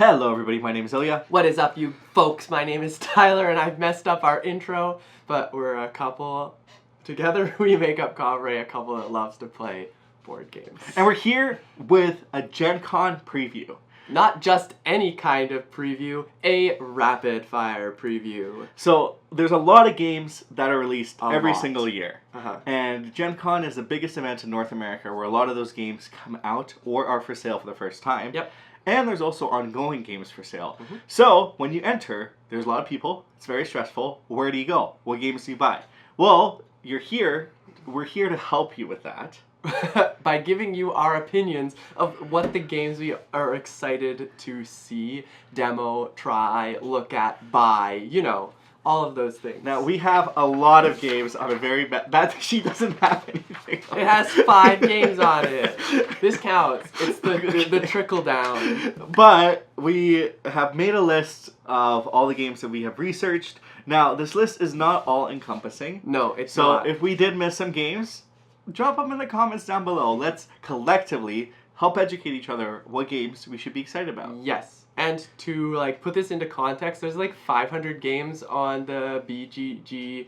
Hello everybody, my name is Ilya. What is up, you folks? My name is Tyler, and I've messed up our intro, but we're a couple. Together we make up Kovray, a couple that loves to play board games. And we're here with a Gen Con preview. Not just any kind of preview, a rapid fire preview. So there's a lot of games that are released every lot. single year. And Gen Con is the biggest event in North America where a lot of those games come out or are for sale for the first time. Yep. And there's also ongoing games for sale. So when you enter, there's a lot of people. It's very stressful. Where do you go? What games do you buy? Well, you're here. We're here to help you with that. By giving you our opinions of what the games we are excited to see, demo, try, look at, buy, you know, all of those things. Now, we have a lot of games on a very that she doesn't have anything on It has 5 games on it. This counts. It's the trickle down. But we have made a list of all the games that we have researched. Now, this list is not all encompassing. No, it's So not. if we did miss some games, drop them in the comments down below. Let's collectively help educate each other what games we should be excited about. Yes. And to like put this into context, there's like 500 games on the BGG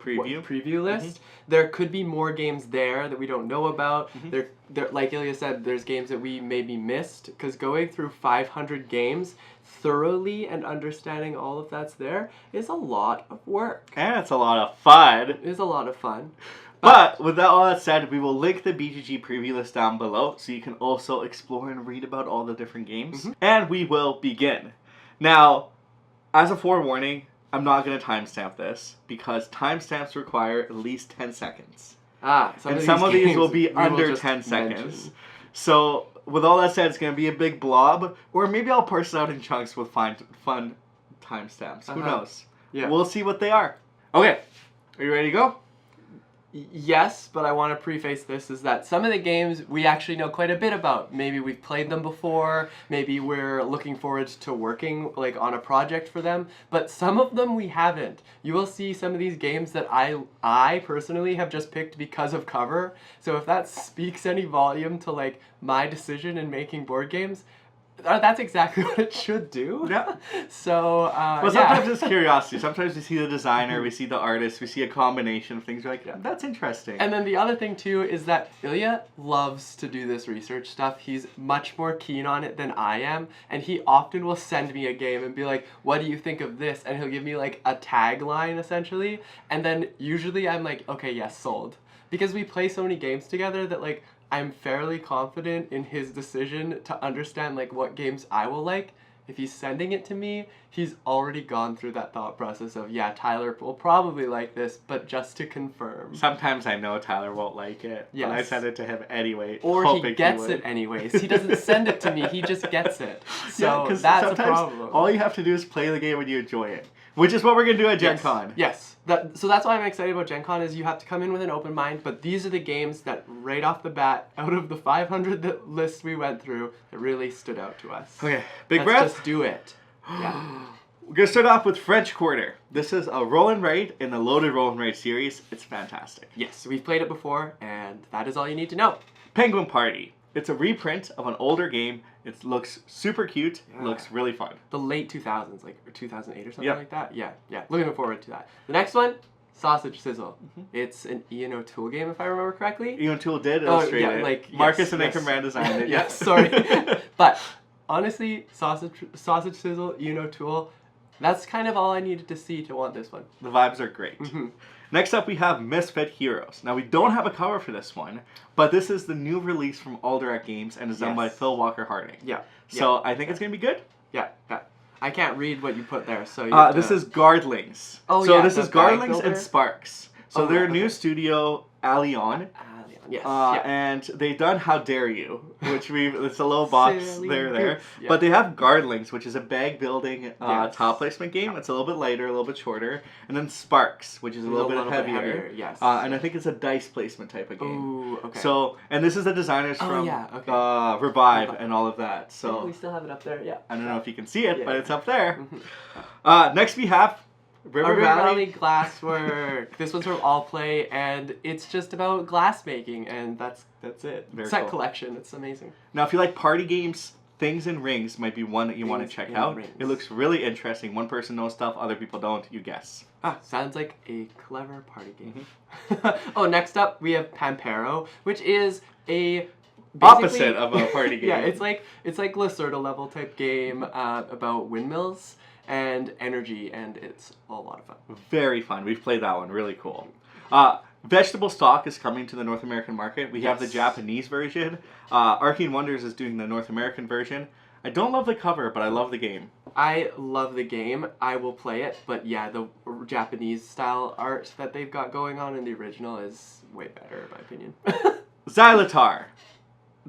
preview list. There could be more games there that we don't know about. There, like Ilya said, there's games that we maybe missed, because going through 500 games thoroughly and understanding all of that's there is a lot of work. And it's a lot of fun. It is a lot of fun. But with all that said, we will link the BGG preview list down below so you can also explore and read about all the different games. And we will begin. Now, as a forewarning, I'm not going to timestamp this because timestamps require at least 10 seconds. Some of these will be under 10 seconds. So, with all that said, it's going to be a big blob, or maybe I'll parse it out in chunks with fun timestamps. Who knows? Yeah. We'll see what they are. Okay, are you ready to go? Yes, but I want to preface this is that some of the games we actually know quite a bit about. Maybe we've played them before, maybe we're looking forward to working like on a project for them, but some of them we haven't. You will see some of these games that I personally have just picked because of cover. So if that speaks any volume to like my decision in making board games, that's exactly what it should do. Yeah. So, well, sometimes it's curiosity. Sometimes we see the designer, we see the artist, we see a combination of things. We're like, that's interesting. And then the other thing, too, is that Ilya loves to do this research stuff. He's much more keen on it than I am. And he often will send me a game and be like, what do you think of this? And he'll give me, like, a tagline, essentially. And then usually I'm like, okay, yes, sold. Because we play so many games together that, like, I'm fairly confident in his decision to understand like what games I will like. If he's sending it to me, he's already gone through that thought process of, yeah, Tyler will probably like this, but just to confirm. Sometimes I know Tyler won't like it, but I send it to him anyway. Or he gets it anyways. He doesn't send it to me, he just gets it. So yeah, that's a problem. All you have to do is play the game when you enjoy it, which is what we're going to do at Gen Con. Yes. So that's why I'm excited about Gen Con is you have to come in with an open mind, but these are the games that right off the bat, out of the 500 lists we went through, that really stood out to us. Okay, big Let's breath. Just do it. Yeah. We're going to start off with French Quarter. This is a roll and write in the loaded roll and write series. It's fantastic. Yes, we've played it before, and that is all you need to know. Penguin Party. It's a reprint of an older game. It looks super cute. Yeah. Looks really fun. The late 2000s, like or 2008 or something like that. Yeah. Looking forward to that. The next one, Sausage Sizzle. It's an Ian O'Toole game, if I remember correctly. Ian O'Toole did illustrate it. Like Marcus and Anchorman designed it. Yes, sorry. But honestly, Sausage Sizzle, Ian O'Toole, that's kind of all I needed to see to want this one. The vibes are great. Next up, we have Misfit Heroes. Now, we don't have a cover for this one, but this is the new release from Alderac Games and is done by Phil Walker-Harding. So I think it's going to be good. Yeah. I can't read what you put there, so this is Guardlings. This is Guardlings and Sparks. So they're a new studio, Alion. Yes. And they've done How Dare You, which it's a little box there. Yeah. But they have Guardlings, which is a bag building top placement game. It's a little bit lighter, a little bit shorter. And then Sparks, which is a little bit heavier. Yes. And I think it's a dice placement type of game. Ooh, okay. So, and this is the designers from Revive and all of that. So we still have it up there, yeah. I don't know if you can see it, but it's up there. Next we have River Valley Glassworks. This one's from All Play, and it's just about glass making, and that's it. Very Set cool. collection. It's amazing. Now, if you like party games, Things in Rings might be one that you want to check out. Rings. It looks really interesting. One person knows stuff, other people don't. You guess. Sounds like a clever party game. Oh, next up we have Pampero, which is a opposite of a party game. Yeah, it's like Lacerda level type game about windmills and energy, and it's a lot of fun. Very fun. We've played that one. Really cool. Vegetable Stock is coming to the North American market. We have the Japanese version. Arcane Wonders is doing the North American version. I don't love the cover, but I love the game. I love the game. I will play it, but yeah, the Japanese style art that they've got going on in the original is way better, in my opinion. Xylotar.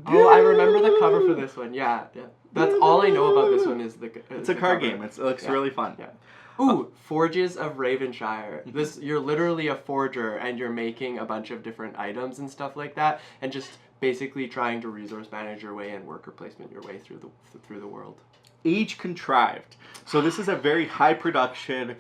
Oh, I remember the cover for this one. Yeah. That's all I know about this one is the. It's a card game. It looks really fun. Yeah. Ooh, Forges of Ravenshire. You're literally a forger, and you're making a bunch of different items and stuff like that, and just basically trying to resource manage your way and worker placement your way through the world. Age Contrived. So this is a very high production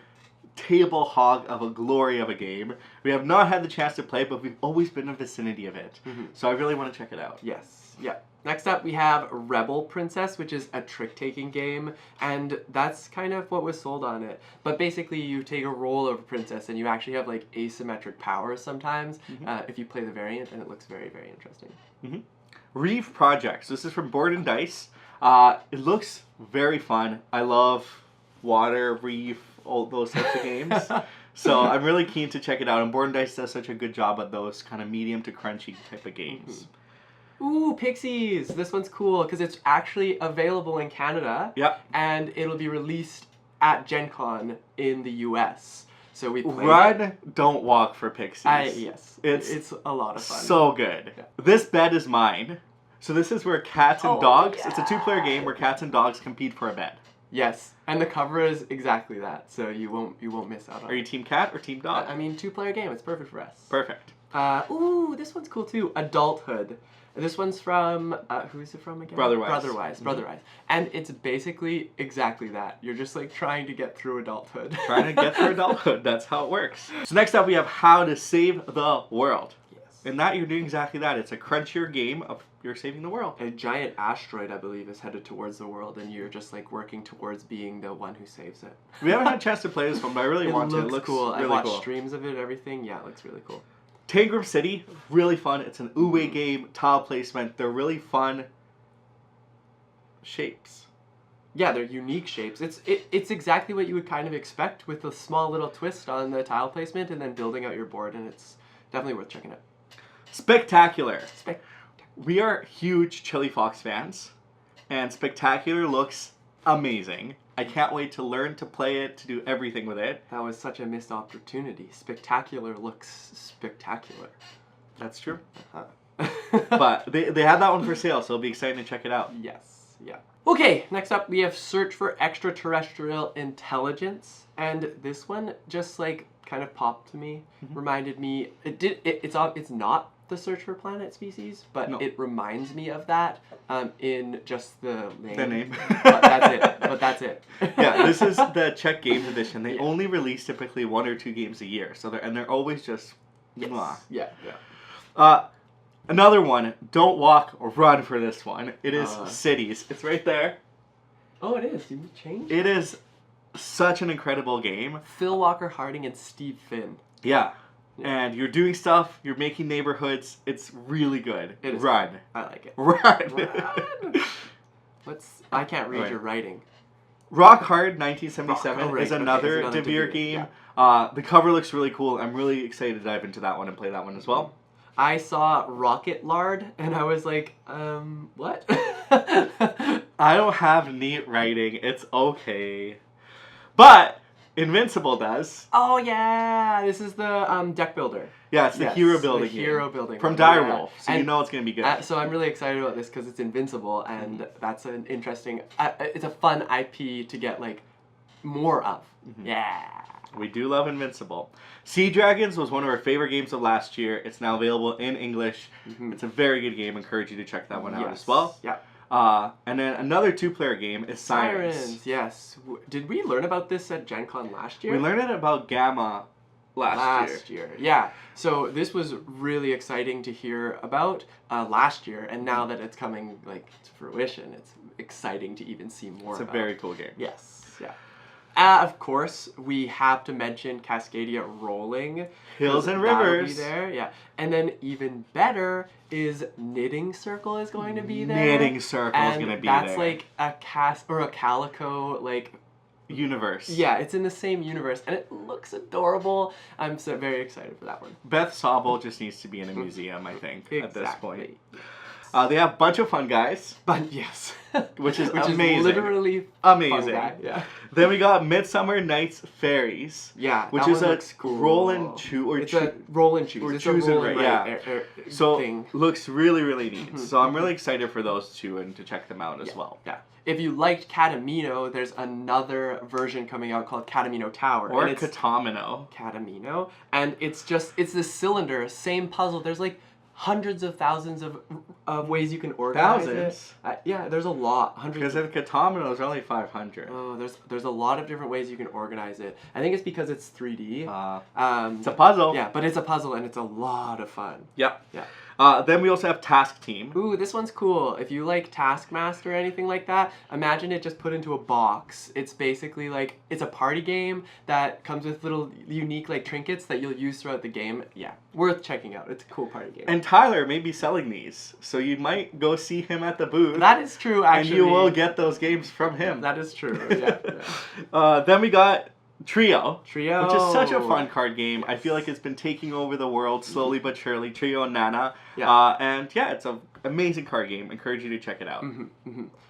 table hog of a glory of a game. We have not had the chance to play, but we've always been in the vicinity of it. So I really want to check it out. Yes. Yeah. Next up, we have Rebel Princess, which is a trick-taking game, and that's kind of what was sold on it. But basically, you take a role of a princess, and you actually have like asymmetric powers sometimes if you play the variant, and it looks very, very interesting. Reef Project. So this is from Board and Dice. It looks very fun. I love water, reef, all those types of games. So I'm really keen to check it out. And Board and Dice does such a good job at those kind of medium to crunchy type of games. Ooh, Pixies! This one's cool because it's actually available in Canada. Yep. And it'll be released at Gen Con in the US. So we played Run, don't walk for Pixies. Yes. It's a lot of fun. So good. Yeah. This bed is mine. So this is where cats and dogs, it's a 2-player game where cats and dogs compete for a bed. Yes, and the cover is exactly that, so you won't miss out on it. Are you team cat or team dog? I mean, 2-player game, it's perfect for us. Perfect. Ooh, this one's cool too. Adulthood. This one's from, who is it from again? Brotherwise. And it's basically exactly that. You're just like trying to get through adulthood. Trying to get through adulthood, that's how it works. So next up we have How to Save the World. Yes. In that you're doing exactly that. It's a crunchier game of you're saving the world. A giant asteroid, I believe, is headed towards the world, and you're just like working towards being the one who saves it. We haven't had a chance to play this one, but I really want to. It looks cool. Really I watched cool. streams of it and everything. Yeah, it looks really cool. Tangram City, really fun. It's an Uwe game, tile placement. They're really fun shapes. Yeah, they're unique shapes. It's exactly what you would kind of expect with a small little twist on the tile placement and then building out your board, and it's definitely worth checking out. Spectacular. We are huge Chili Fox fans, and Spectacular looks amazing. I can't wait to learn to play it, to do everything with it. That was such a missed opportunity. Spectacular looks spectacular. That's true. But they had that one for sale, so it'll be exciting to check it out. Yes, yeah. Okay, next up we have Search for Extraterrestrial Intelligence, and this one just like kind of popped to me, reminded me. It's not the Search for Planet Species, but it reminds me of that in just the name. The name. But that's it. Yeah, this is the Czech Games Edition. They only release typically 1 or 2 games a year, so they're always just mwah. Yeah. Another one, don't walk or run for this one. It is Cities. It's right there. Oh, it is. You changed? It is such an incredible game. Phil Walker Harding and Steve Finn. Yeah. And you're doing stuff, you're making neighborhoods. It's really good. It is Run. good. I like it. Run. I can't read your writing. Rock Hard 1977 is another De Beer game. Yeah. The cover looks really cool. I'm really excited to dive into that one and play that one as well. I saw Rocket Lard and I was like, what? I don't have neat writing. It's okay. But Invincible does. Oh yeah, this is the deck builder. Yeah, it's the hero building game. Hero building from Direwolf, so you know it's gonna be good. So I'm really excited about this because it's Invincible, and that's an interesting. It's a fun IP to get like more of. Yeah. We do love Invincible. Sea Dragons was one of our favorite games of last year. It's now available in English. It's a very good game. Encourage you to check that one out as well. Yeah. And then another 2-player game is Sirens. Yes. Did we learn about this at Gen Con last year? We learned it about Gamma last year. Yeah. So this was really exciting to hear about last year, and now that it's coming like to fruition, it's exciting to even see more. It's a very cool game. Yes. Yeah. Of course, we have to mention Cascadia rolling. Hills and That'll Rivers. be there, yeah. And then even better is Knitting Circle is going to be there. Knitting Circle is going to be there. That's like a calico like universe. Yeah, it's in the same universe, and it looks adorable. I'm so very excited for that one. Beth Sobel just needs to be in a museum, I think, Exactly. at this point. They have a bunch of fun guys. But yes. Which is amazing. Is literally amazing. Fun guy. Yeah. Then we got Midsummer Night's Fairies. Yeah. Which is a roll and choose. Or it's a roll and choose. Or it's choose a roll and and write. So thing. Looks really, really neat. So I'm really excited for those two and to check them out as well. Yeah. If you liked Katamino, there's another version coming out called Katamino Tower. Or and Katamino. Katamino. And it's this cylinder, same puzzle. There's like hundreds of thousands of ways you can organize Thousands? it. Yeah, there's a lot. Hundreds. Because in Katamino, there's only 500. Oh, there's a lot of different ways you can organize it. I think it's because it's 3D. It's a puzzle. Yeah, but it's a puzzle and it's a lot of fun. Yep. Yeah. Then we also have Task Team. Ooh, this one's cool. If you like Taskmaster or anything like that, imagine it just put into a box. It's basically like, it's a party game that comes with little unique like trinkets that you'll use throughout the game. Yeah, worth checking out. It's a cool party game. And Tyler may be selling these, so you might go see him at the booth. That is true, actually. And you will get those games from him. That is true, yeah. Then we got Trio, which Trio. is such a fun card game. Yes. I feel like it's been taking over the world slowly but surely. Trio and Nana. Yeah. And yeah, it's an amazing card game. Encourage you to check it out.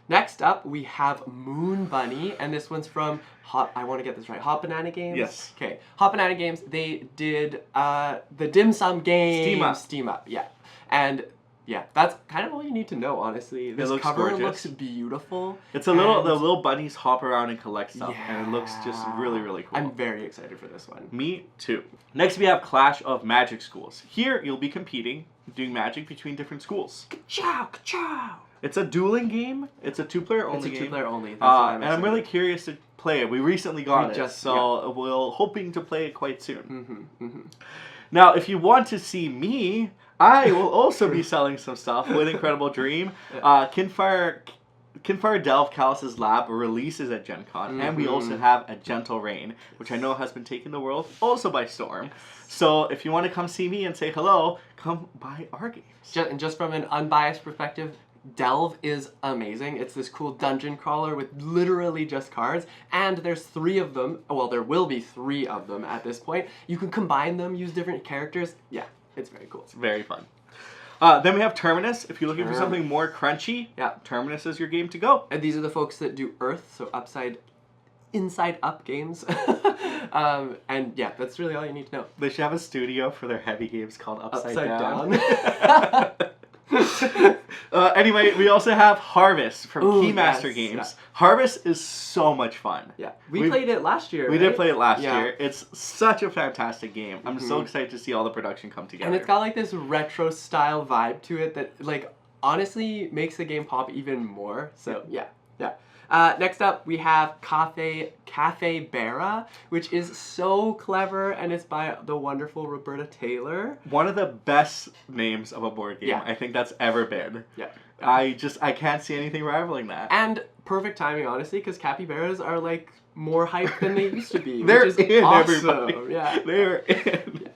Next up, we have Moon Bunny, and this one's from I want to get this right. Hot Banana Games? Yes. Okay. Hot Banana Games, they did the Dim Sum game. Steam Up, yeah. And yeah, that's kind of all you need to know, honestly. This cover gorgeous. Looks beautiful. It's the little bunnies hop around and collect stuff, Yeah. and it looks just really, really cool. I'm very excited for this one. Me too. Next, we have Clash of Magic Schools. Here, you'll be competing, doing magic between different schools. Ka-chow, ka-chow. It's a dueling game. It's a two-player only game. It's a two-player only. That's why and I'm really curious to play it. We recently got it, so we're hoping to play it quite soon. Now, if you want to see me, I will also be selling some stuff with Incredible Dream. Kinfire Delve Callous' Lab releases at Gen Con, and we also have a Gentle Rain, which I know has been taking the world also by storm. So if you want to come see me and say hello, come buy our games. And just from an unbiased perspective, Delve is amazing. It's this cool dungeon crawler with literally just cards, and there's 3 of them. Well, there will be 3 of them at this point. You can combine them, use different characters. Yeah, it's very cool. It's very fun. Then we have Terminus. If you're looking for something more crunchy, Terminus is your game to go. And these are the folks that do Earth, so inside up games. And yeah, that's really all you need to know. They should have a studio for their heavy games called Upside Down. Anyway, we also have Harvest from Keymaster Games. Yeah. Harvest is so much fun. Yeah, we played it last year. We did play it last year. It's such a fantastic game. I'm so excited to see all the production come together. And it's got like this retro style vibe to it that like honestly makes the game pop even more. So yeah. Next up, we have Cafe Bera, which is so clever, and it's by the wonderful Roberta Taylor. One of the best names of a board game I think that's ever been. Yeah. I can't see anything rivaling that. And perfect timing, honestly, because capybaras are like more hyped than they used to be. They're which is in, awesome. everybody. Yeah. They're in.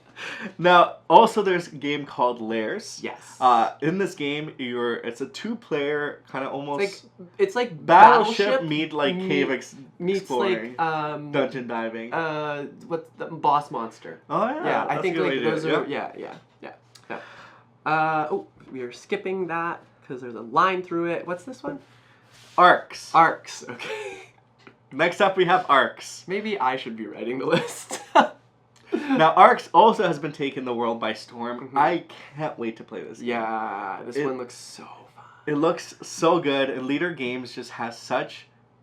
Now, also there's a game called Lairs. Yes. In this game, it's a 2-player kind of almost it's like Battleship meet like cave exploring, like dungeon diving. What's the boss monster? Oh yeah. Yeah, I think like those are yeah. We are skipping that because there's a line through it. What's this one? Arcs. Okay. Next up, we have Arcs. Maybe I should be writing the list. Now, Arcs also has been taking the world by storm. I can't wait to play this game. Yeah, this one looks so fun. It looks so good, and Leader Games just has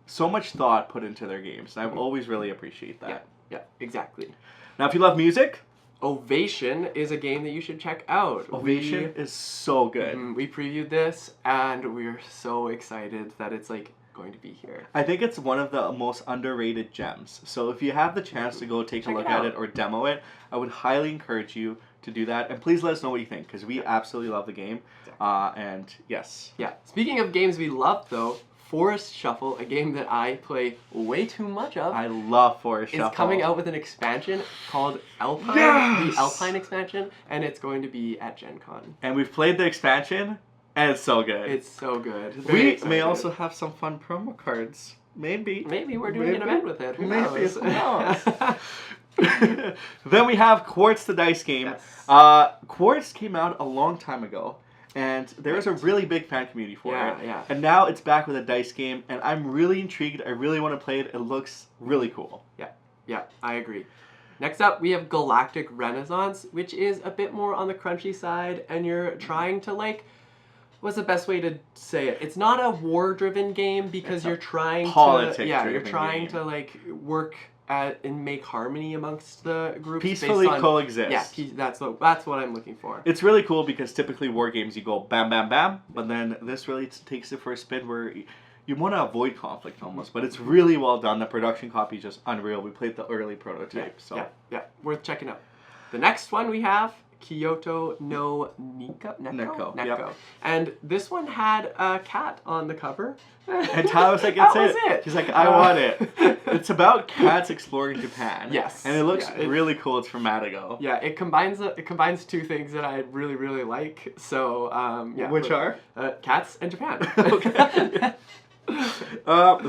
so much thought put into their games, and I've always really appreciated that. Yeah, exactly. Now, if you love music, Ovation is a game that you should check out. Ovation is so good. We previewed this, and we're so excited that it's like going to be here. I think it's one of the most underrated gems. So if you have the chance to go take a look at it or demo it, I would highly encourage you to do that. And please let us know what you think, because we absolutely love the game. And yes. Yeah. Speaking of games we love, though, Forest Shuffle, a game that I play way too much of. I love Forest Shuffle. It's coming out with an expansion called Alpine, Yes! the Alpine expansion, and it's going to be at Gen Con. And we've played the expansion, and it's so good. It's so good. We may also have some fun promo cards. Maybe. Maybe we're doing an event with it. Who knows? Who knows? Then we have Quartz the Dice game. Yes. Quartz came out a long time ago. And there's a really big fan community for it. Yeah. And now it's back with a dice game, and I'm really intrigued. I really want to play it. It looks really cool. Yeah, I agree. Next up, we have Galactic Renaissance, which is a bit more on the crunchy side, and you're trying to, like, what's the best way to say it? It's not a war-driven game because you're trying to like work and make harmony amongst the groups. Peacefully coexist. Yeah, that's what I'm looking for. It's really cool because typically war games you go bam, bam, bam, but then this really takes it for a spin where you want to avoid conflict almost, but it's really well done. The production copy is just unreal. We played the early prototype, Yeah, worth checking out. The next one we have Kyoto No Neko. Yep. And this one had a cat on the cover. And Tyler was like, That was it. He's like, I want it. It's about cats exploring Japan. Yes. And it looks really cool. It's from Matago. Yeah, it combines two things that I really, really like. So, Which are? Cats and Japan. Okay.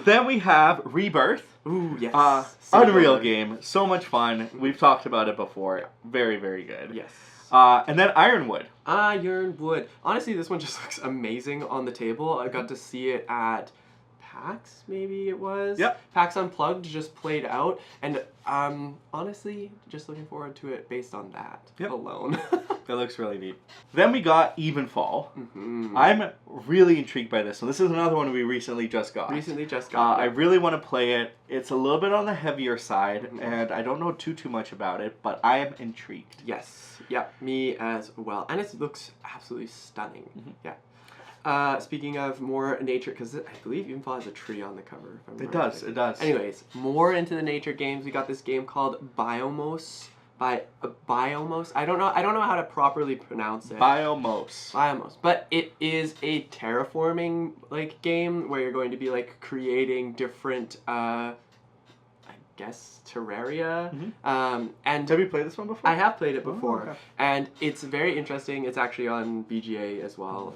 Then we have Rebirth. Ooh, yes. Unreal game. So much fun. We've talked about it before. Very, very good. Yes. And then Ironwood. Ironwood. Honestly, this one just looks amazing on the table. I got to see it at PAX, maybe it was. Yep. PAX Unplugged just played out, and honestly, just looking forward to it based on that alone. That looks really neat. Then we got Evenfall. Mm-hmm. I'm really intrigued by this one. This is another one we recently just got. I really want to play it. It's a little bit on the heavier side, and I don't know too much about it, but I am intrigued. Yes. Yeah, me as well. And it looks absolutely stunning. Mm-hmm. Yeah. Speaking of more nature, because I believe Evenfall has a tree on the cover. It does. Anyways, more into the nature games. We got this game called Biomos. Biomos. I don't know how to properly pronounce it. Biomos. But it is a terraforming like game where you're going to be like creating different terraria. Mm-hmm. And have you played this one before? I have played it before. Oh, okay. And it's very interesting. It's actually on BGA as well,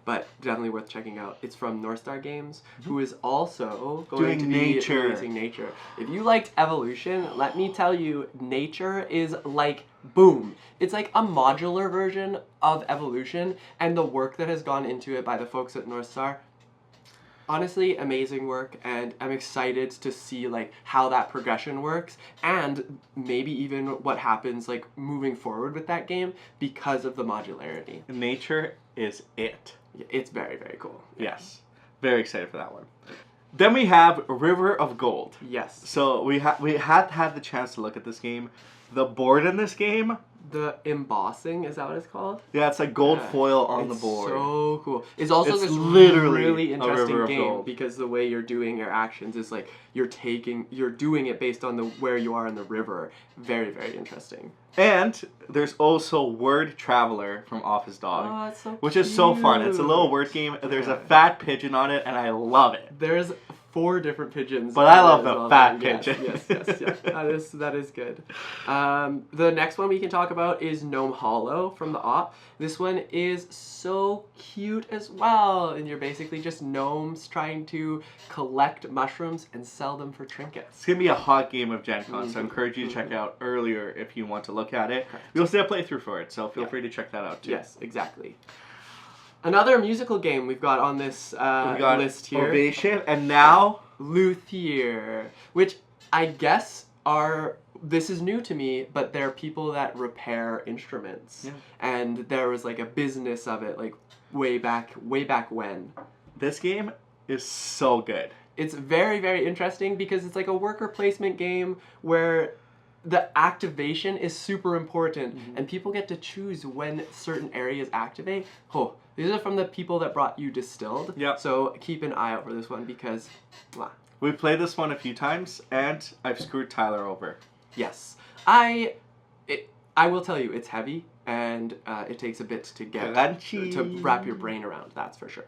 but definitely worth checking out. It's from North Star Games, who is also going to be releasing Nature. If you liked Evolution, let me tell you, Nature is like boom. It's like a modular version of Evolution, and the work that has gone into it by the folks at North Star, honestly, amazing work, and I'm excited to see like how that progression works, and maybe even what happens like moving forward with that game because of the modularity. Nature is it. It's very, very cool. Yes. Very excited for that one. Then we have River of Gold. Yes. So we had the chance to look at this game. The board in this game, the embossing, is that what it's called? Yeah, it's like gold foil on the board. So cool. It's also this literally really interesting game gold. Because the way you're doing your actions is like you're doing it based on where you are in the river. Very, very interesting. And there's also Word Traveler from Office Dog, oh, that's so which cute. is so fun. It's a little word game. There's a fat pigeon on it, and I love it. There's 4 different pigeons. But I love the fat pigeon. Yes. That is good. The next one we can talk about is Gnome Hollow from the OP. This one is so cute as well, and you're basically just gnomes trying to collect mushrooms and sell them for trinkets. It's going to be a hot game of Gen Con, so I encourage you to check out earlier if you want to look at it. We'll see a playthrough for it, so feel free to check that out too. Yes, exactly. Another musical game we've got on this list here. Ovation, and now Luthier, which I guess this is new to me, but they're people that repair instruments. Yeah. And there was like a business of it like way back when. This game is so good. It's very, very interesting because it's like a worker placement game where the activation is super important, and people get to choose when certain areas activate. Oh, these are from the people that brought you Distilled. Yep. So keep an eye out for this one because, We played this one a few times, and I've screwed Tyler over. yes, I will tell you, it's heavy, and it takes a bit to get to wrap your brain around. That's for sure.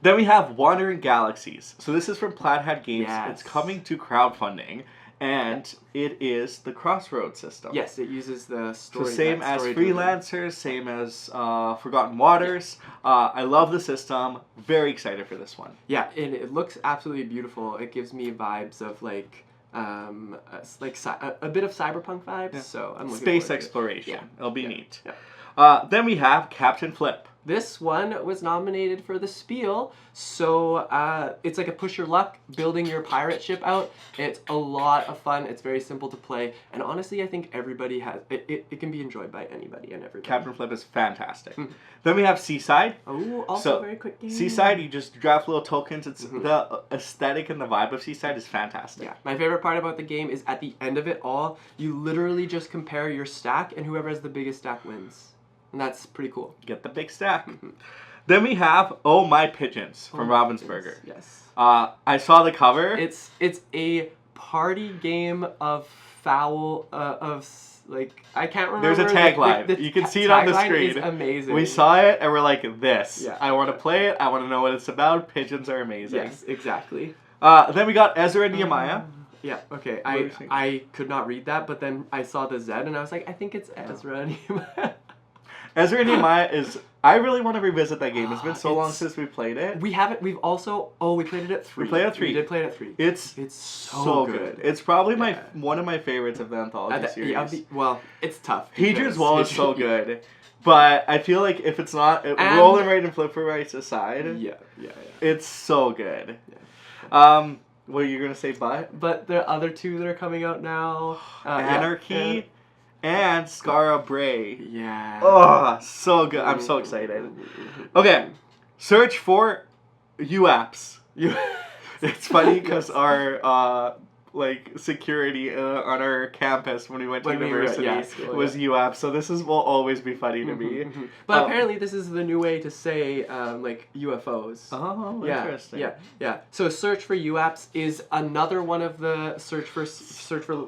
Then we have Wandering Galaxies. So this is from Plaid Games. Yes. It's coming to crowdfunding, and it is the Crossroads system. Yes, it uses the story. So same as Freelancers, same as Forgotten Waters. I love the system. Very excited for this one. Yeah, and it looks absolutely beautiful. It gives me vibes of like a bit of cyberpunk vibes. Yeah. So I'm looking Space forward exploration. To it. It'll be neat. Yeah. Then we have Captain Flip. This one was nominated for the Spiel, so it's like a push your luck, building your pirate ship out. It's a lot of fun. It's very simple to play, and honestly, I think everybody has it. It can be enjoyed by anybody and everybody. Captain Flip is fantastic. Then we have Seaside. Oh, also a very quick game. Seaside, you just draft little tokens. It's the aesthetic and the vibe of Seaside is fantastic. Yeah, my favorite part about the game is at the end of it all, you literally just compare your stack, and whoever has the biggest stack wins. And that's pretty cool. Get the big stack. Then we have Oh My Pigeons from Ravensburger. Yes. I saw the cover. It's a party game of foul like I can't remember. There's a tagline. You can see it on the screen. Is amazing. We saw it and we're like, this. Yeah. I want to play it. I want to know what it's about. Pigeons are amazing. Yes, exactly. Then we got Ezra and Nehemiah. Yeah, okay. I could not read that, but then I saw the Z and I was like, I think it's Ezra and Nehemiah. Ezra and Nehemiah is... I really want to revisit that game. It's been so long since we played it. We haven't... We've also... Oh, we played it at 3. We played it at 3. We did play it at 3. It's so good. It's probably one of my favorites of the anthology series. Well, it's tough. Hadrian's Wall is so good. But I feel like if it's not... Rolling Right and Flipper Right's aside... Yeah. It's so good. Yeah. What are you going to say, but? But there are other 2 that are coming out now. Anarchy... And Scara Bray. Yeah. Oh, so good. I'm so excited. Okay. Search for UApps. It's funny because our security on our campus when we went to university was UApps. So this will always be funny to me. But apparently this is the new way to say UFOs. Oh, interesting. Yeah. So search for UApps is another one of the search for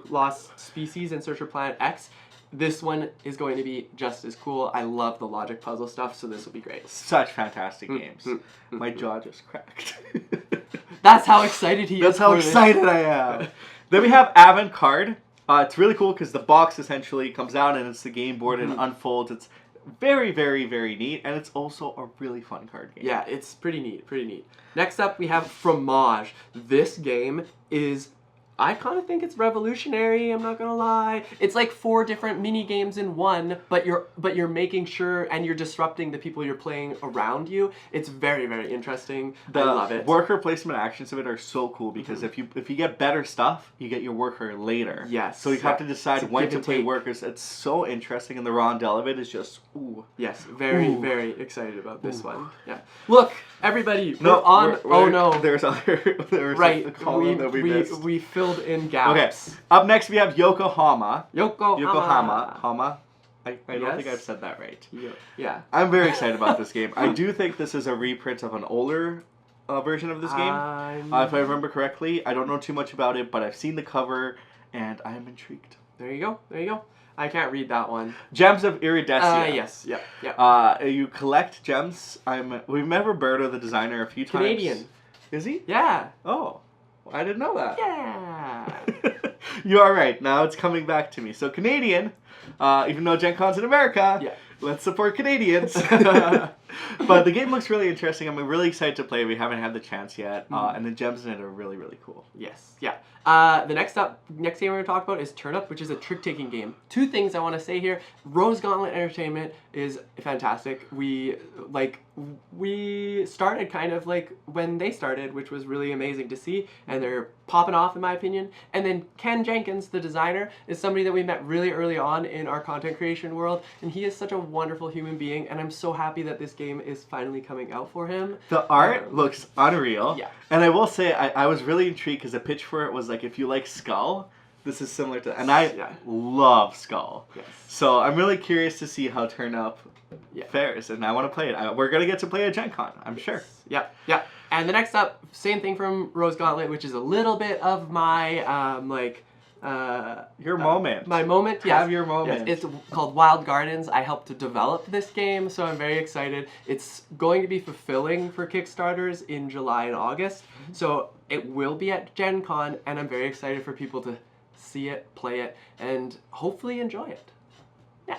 lost species and search for Planet X. This one is going to be just as cool. I love the logic puzzle stuff, so this will be great. Such fantastic games. My jaw just cracked. That's how excited he is. That's how excited I am. Then we have Avant Carde. It's really cool because the box essentially comes out and it's the game board and it unfolds. It's very, very, very neat, and it's also a really fun card game. Yeah, it's pretty neat. Next up, we have Fromage. This game is... I kind of think it's revolutionary, I'm not gonna lie. It's like 4 different mini games in one, but you're making sure and you're disrupting the people you're playing around you. It's very, very interesting. I love it. Worker placement actions of it are so cool because if you get better stuff, you get your worker later. Yes. So you have to decide when to play workers. It's so interesting, and the rondel of it is just ooh. Yes, very excited about this one. Yeah. Look, everybody, we're on. Oh no, there's right. A column that we missed. We filled in gaps. Okay. Up next we have Yokohama. Yokohama. I don't think I've said that right. Yeah. I'm very excited about this game. I do think this is a reprint of an older version of this game. If I remember correctly. I don't know too much about it, but I've seen the cover and I am intrigued. There you go. I can't read that one. Gems of Iridecia. Yes. Yeah. You collect gems. We've met Roberto, the designer, a few times. Canadian. Is he? Yeah. Oh. I didn't know that. Yeah. You are right. Now it's coming back to me. So Canadian, even though Gen Con's in America, let's support Canadians. But the game looks really interesting. I'm really excited to play. We haven't had the chance yet. And the gems in it are really, really cool. Yes. Yeah. The next game we're going to talk about is Turnip, which is a trick-taking game. 2 things I want to say here. Rose Gauntlet Entertainment is fantastic. We started kind of like when they started, which was really amazing to see, and they're popping off in my opinion. And then Ken Jenkins, the designer, is somebody that we met really early on in our content creation world, and he is such a wonderful human being, and I'm so happy that this game is finally coming out for him. The art looks unreal. Yeah. And I will say, I was really intrigued because the pitch for it was like, if you like Skull, this is similar to, and I love Skull. Yes. So I'm really curious to see how Turnip Yeah. fares, and I want to play it. We're gonna get to play at Gen Con, I'm sure. Yep, yep. And the next up, same thing from Rose Gauntlet, which is a little bit of my Your moment. My moment, yes. Have your moment. Yes. It's called Wild Gardens. I helped to develop this game, so I'm very excited. It's going to be fulfilling for Kickstarters in July and August, so it will be at Gen Con, and I'm very excited for people to see it, play it, and hopefully enjoy it. Yeah.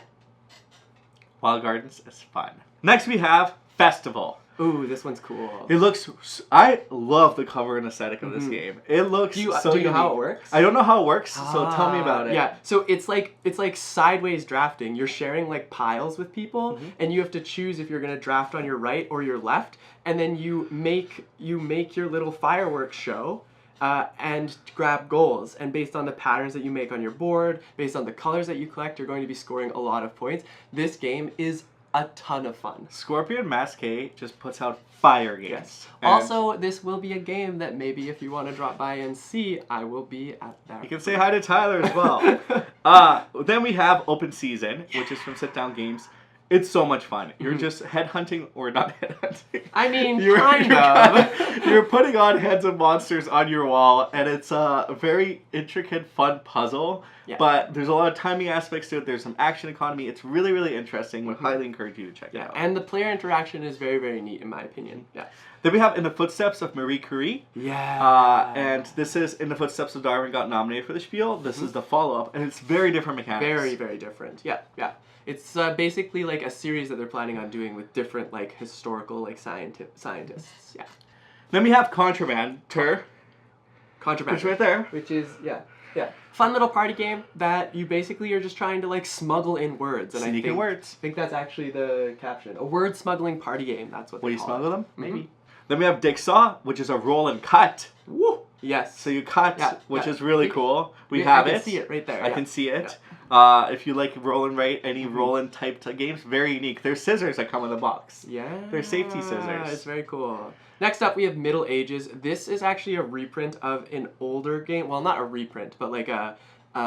Wild Gardens is fun. Next we have Festival. Ooh, this one's cool. It looks... I love the cover and aesthetic of this game. It looks do you so know unique. how it works? I don't know how it works, so tell me about it. Yeah, so it's like sideways drafting. You're sharing like piles with people, and you have to choose if you're gonna draft on your right or your left, and then you make your little fireworks show. And grab goals, and based on the patterns that you make on your board, based on the colors that you collect, you're going to be scoring a lot of points. This game is a ton of fun. Scorpion Masqué just puts out fire games. Yes. Also, this will be a game that maybe if you want to drop by and see, I will be at that. You can say hi to Tyler as well. Then we have Open Season, which is from Sit Down Games. It's so much fun. You're just headhunting, or not headhunting. I mean, kind of. You're putting on heads of monsters on your wall, and it's a very intricate, fun puzzle. Yeah. But there's a lot of timing aspects to it. There's some action economy. It's really, really interesting. Would highly encourage you to check it out. And the player interaction is very, very neat, in my opinion. Yeah. Then we have In the Footsteps of Marie Curie. Yeah. And this is In the Footsteps of Darwin got nominated for the Spiel. This is the follow-up, and it's very different mechanics. Very, very different. Yeah, yeah. It's basically like a series that they're planning on doing with different like historical like scientists. Yeah. Then we have Contraband. Contraband. Which right there. Which is fun little party game that you basically are just trying to like smuggle in words. And Sneaking words. I think that's actually the caption. A word smuggling party game. That's what. Will you smuggle them? Maybe. Then we have Digsaw, which is a roll and cut. Woo! Yes. So you cut, which is really cool. I can see it right there. I can see it. If you like roll and write, any roll and type games, very unique. There's scissors that come in the box. Yeah. They're safety scissors. It's very cool. Next up, we have Middle Ages. This is actually a reprint of an older game. Well, not a reprint, but like a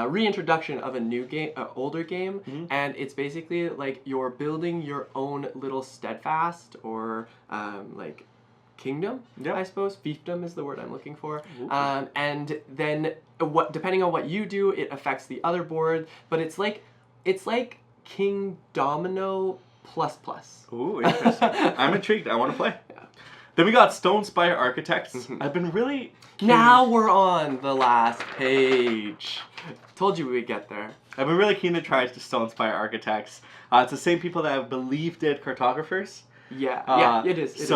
reintroduction of a new game, older game, and it's basically like you're building your own little steadfast or like kingdom, I suppose. Fiefdom is the word I'm looking for. And then depending on what you do, it affects the other board. But it's like King Domino plus plus. Ooh, interesting. I'm intrigued. I want to play. Yeah. Then we got Stonespire Architects. I've been really keen. Now we're on the last page. Told you we'd get there. I've been really keen to try Stonespire Architects. It's the same people that I believe did Cartographers. Yeah, it is.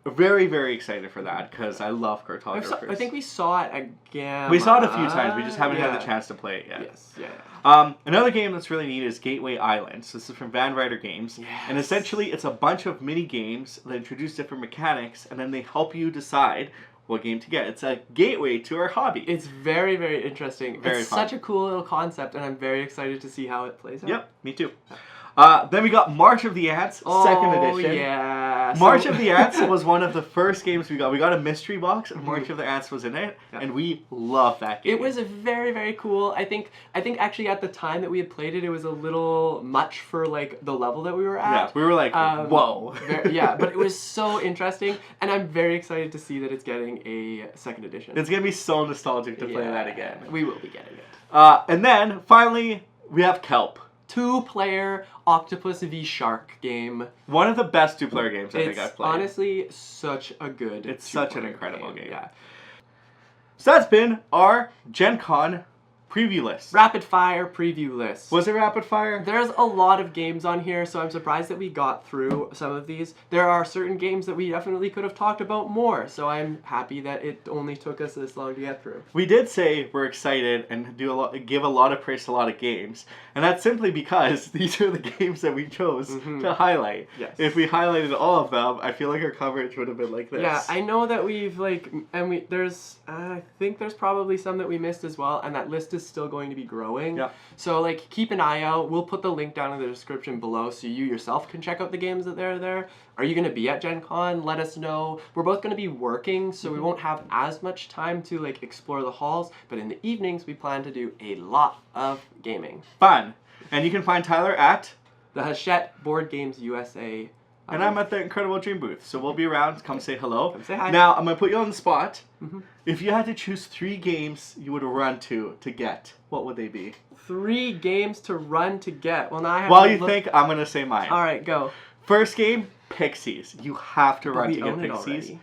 Very, very excited for that because I love Cartographers. I think we saw it again. We saw it a few times. We just haven't had the chance to play it yet. Yes, another game that's really neat is Gateway Island. So this is from Van Ryder Games. Yes. And essentially it's a bunch of mini games that introduce different mechanics and then they help you decide what game to get. It's a gateway to our hobby. It's very, very interesting. It's such a cool little concept and I'm very excited to see how it plays out. Yep, me too. Then we got March of the Ants, second edition. Oh, yeah. March of the Ants was one of the first games we got. We got a mystery box, and March of the Ants was in it, and we loved that game. It was very, very cool. I think actually at the time that we had played it, it was a little much for like the level that we were at. Yeah, we were like, whoa. But it was so interesting, and I'm very excited to see that it's getting a second edition. It's going to be so nostalgic to play that again. We will be getting it. And then, finally, we have Kelp. 2-player octopus v shark game. One of the best 2-player games I think I've played. Honestly such a good. It's such an incredible game. Yeah. So that's been our Gen Con preview list. Rapid fire preview list. Was it rapid fire? There's a lot of games on here, so I'm surprised that we got through some of these. There are certain games that we definitely could have talked about more, so I'm happy that it only took us this long to get through. We did say we're excited and give a lot of praise to a lot of games, and that's simply because these are the games that we chose to highlight. Yes. If we highlighted all of them, I feel like our coverage would have been like this. Yeah, I know that we've I think there's probably some that we missed as well, and that list is is still going to be growing. Yeah. So like keep an eye out. We'll put the link down in the description below so you yourself can check out the games that are there. Are you going to be at Gen Con? Let us know. We're both going to be working, so we won't have as much time to like explore the halls, but in the evenings we plan to do a lot of gaming. Fun. And you can find Tyler at The Hachette Board Games USA. and I'm at the Incredible Dream booth. So we'll be around. Come say hello. Come say hi. Now, I'm going to put you on the spot. If you had to choose 3 games you would run to get, what would they be? 3 games to run to get. Well, now I have While to you look. think, I'm going to say mine. All right, go. First game, Pixies. You have to But run we to get own it Pixies. already.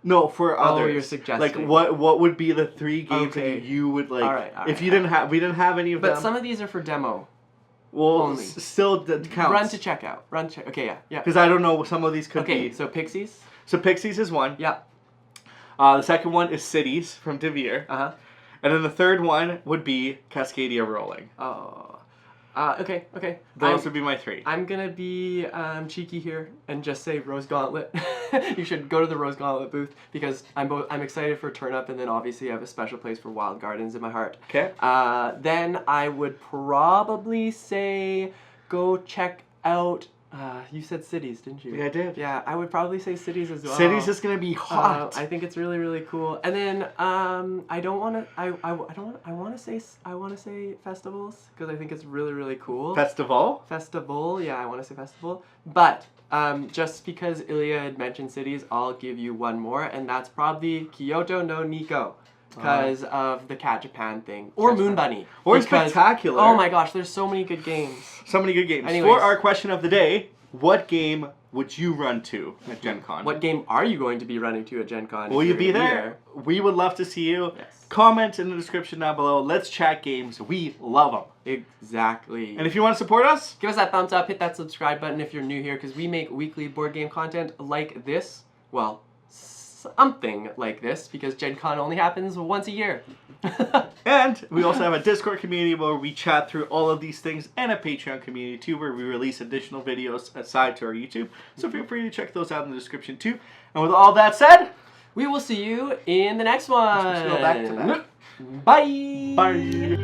No, for others. Oh, you're suggesting. Like, what would be the 3 games Okay. that you would like? All right, if you didn't have, we didn't have any of them. But some of these are for demo. Well, only. Still that counts. Run to checkout. Run to okay, yeah. Because I don't know, some of these could Okay, be. so Pixies. So Pixies is one. Yeah. The second one is Cities from Devere. Uh-huh. And then the third one would be Cascadia Rolling. Oh. Okay. Those would be my 3. I'm gonna be cheeky here and just say Rose Gauntlet. You should go to the Rose Gauntlet booth because I'm excited for Turnip, and then obviously I have a special place for Wild Gardens in my heart. Okay. Then I would probably say go check out. You said Cities, didn't you? Yeah, I did. Yeah, I would probably say Cities as well. Cities is gonna be hot. I think it's really, really cool. And then I want to say festivals because I think it's really, really cool. Festival, yeah, I want to say festival. But just because Ilya had mentioned cities, I'll give you one more, and that's probably Kyoto no Neko. Because of the Cat Japan thing. Or Moon Bunny. Or Spectacular. Oh my gosh, there's so many good games. So many good games. Anyways. For our question of the day, what game would you run to at Gen Con? What game are you going to be running to at Gen Con? Will you be there? We would love to see you. Yes. Comment in the description down below. Let's chat games. We love them. Exactly. And if you want to support us, give us that thumbs up, hit that subscribe button if you're new here, because we make weekly board game content like this. Well, something like this, because Gen Con only happens once a year. And we also have a Discord community where we chat through all of these things, and a Patreon community too, where we release additional videos aside to our YouTube. So feel free to check those out in the description too. And with all that said, we will see you in the next one. Let's go back to that. Bye. Bye.